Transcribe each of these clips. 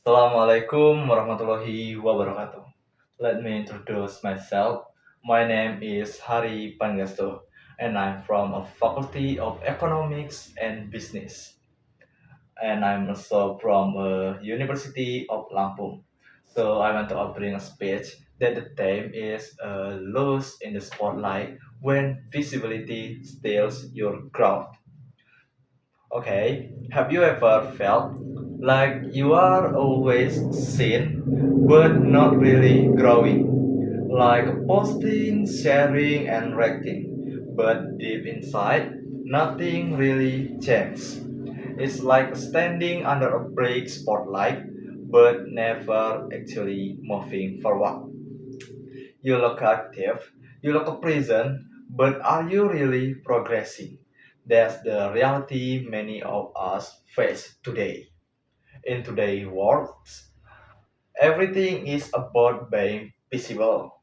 Assalamualaikum warahmatullahi wabarakatuh. Let me introduce myself. My name is Hari Pangestu, and I'm from a Faculty of Economics and Business. And I'm also from University of Lampung. So I want to bring a speech that the theme is lost in the spotlight when visibility steals your crowd. Okay, have you ever felt like you are always seen but not really growing? Like posting, sharing, and reacting, but deep inside, nothing really changed. It's like standing under a bright spotlight but never actually moving forward. You look active, you look present, but are you really progressing? That's the reality many of us face today. In today's world, everything is about being visible.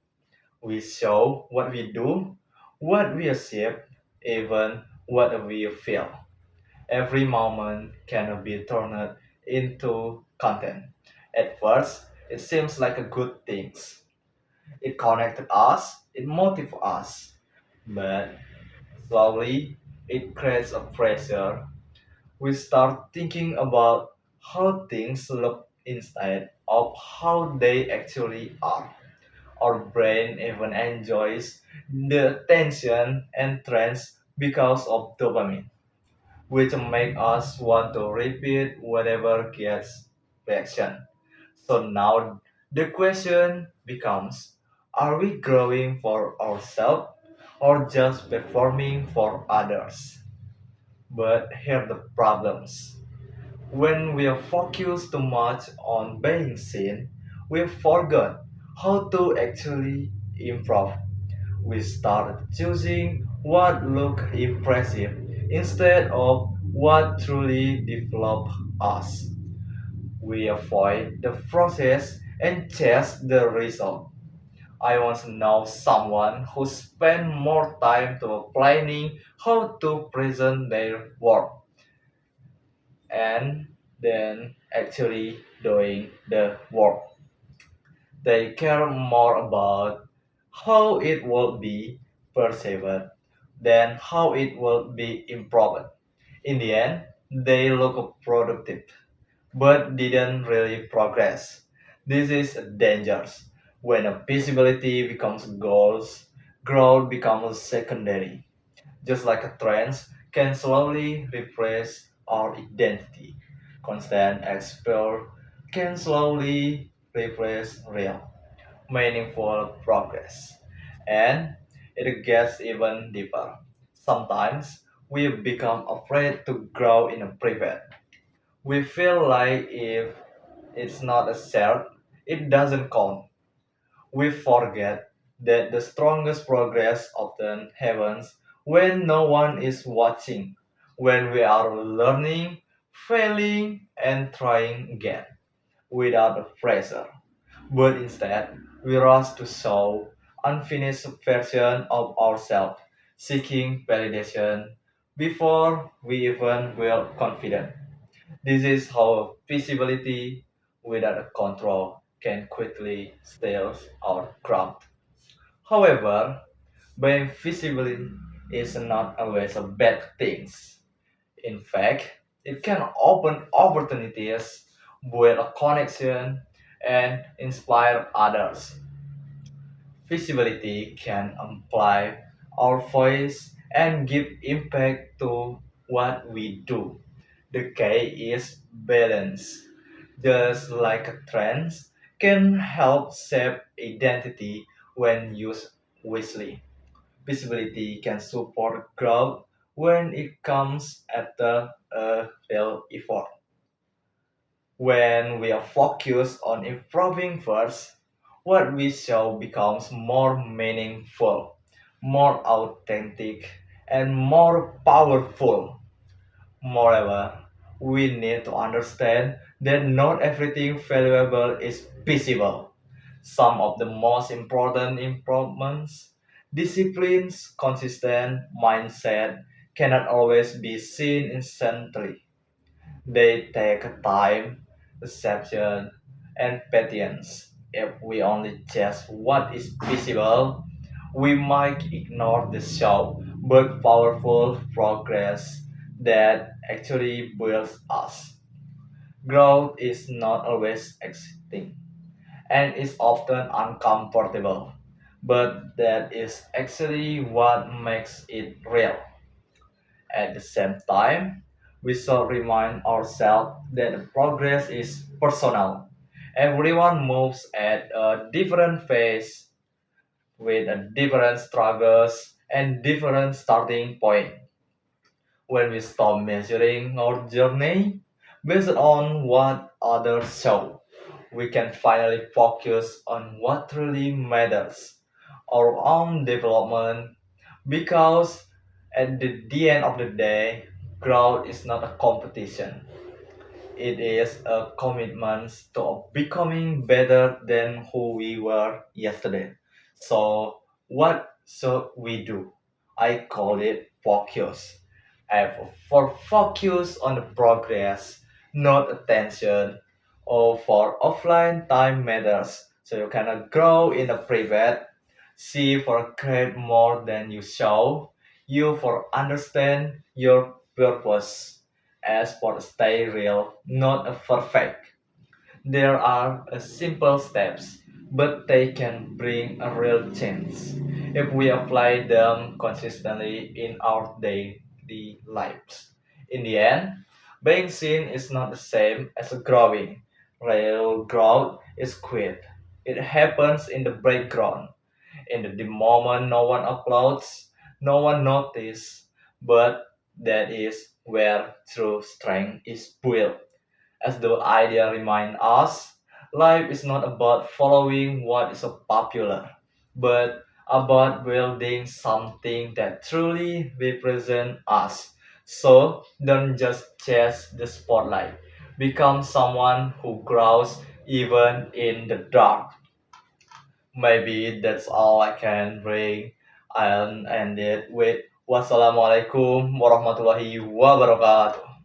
We show what we do, what we achieve, even what we feel. Every moment can be turned into content. At first, it seems like a good thing. It connected us, it motivates us, but slowly it creates a pressure. We start thinking about how things look instead of how they actually are. Our brain even enjoys the attention and trends because of dopamine, which make us want to repeat whatever gets reaction. So now the question becomes, are we growing for ourselves or just performing for others? But here are the problems. When we are focused too much on being seen, we forget how to actually improve. We start choosing what look impressive instead of what truly develop us. We avoid the process and chase the result. I once know someone who spent more time to planning how to present their work and then actually doing the work. They care more about how it will be perceived than how it will be improved. In the end, they look productive but didn't really progress. This is dangerous. When a visibility becomes goals, growth becomes secondary. Just like a trend can slowly replace our identity, constant exposure can slowly replace real, meaningful progress. And it gets even deeper. Sometimes we become afraid to grow in a private. We feel like if it's not a shared, it doesn't count. We forget that the strongest progress often happens when no one is watching, when we are learning, failing, and trying again without pressure. But instead, we rush to show unfinished version of ourselves, seeking validation before we even feel confident. This is how visibility without a control can quickly steal our craft. However, being visible is not always a bad thing. In fact, it can open opportunities, build a connection, and inspire others. Visibility can amplify our voice and give impact to what we do. The key is balance. Just like a trend can help shape identity when used wisely. Visibility can support growth when it comes after a real effort. When we are focused on improving first, what we show becomes more meaningful, more authentic, and more powerful. Moreover, we need to understand that not everything valuable is visible. Some of the most important improvements, disciplines, consistent mindset cannot always be seen instantly. They take time, perception, and patience. If we only chase what is visible, we might ignore the show, but powerful progress that actually builds us. Growth is not always exciting and is often uncomfortable, but that is actually what makes it real. At the same time, we should remind ourselves that progress is personal. Everyone moves at a different pace with a different struggles and different starting point. When we stop measuring our journey based on what others show, we can finally focus on what really matters, our own development, because at the end of the day, growth is not a competition. It is a commitment to becoming better than who we were yesterday. So, what should we do? I call it focus. For focus on the progress, not attention, or for offline time matters. So you cannot grow in a private, see for create more than you show, you for understand your purpose as for stay real, not a perfect. There are simple steps, but they can bring a real change if we apply them consistently in our daily lives. In the end, being seen is not the same as growing. Real growth is quiet. It happens in the background, in the moment no one uploads, no one notices, but that is where true strength is built. As the idea reminds us, life is not about following what is popular, but about building something that truly represents us. So don't just chase the spotlight. Become someone who grows even in the dark. Maybe that's all I can bring and end it with wassalamualaikum warahmatullahi wabarakatuh.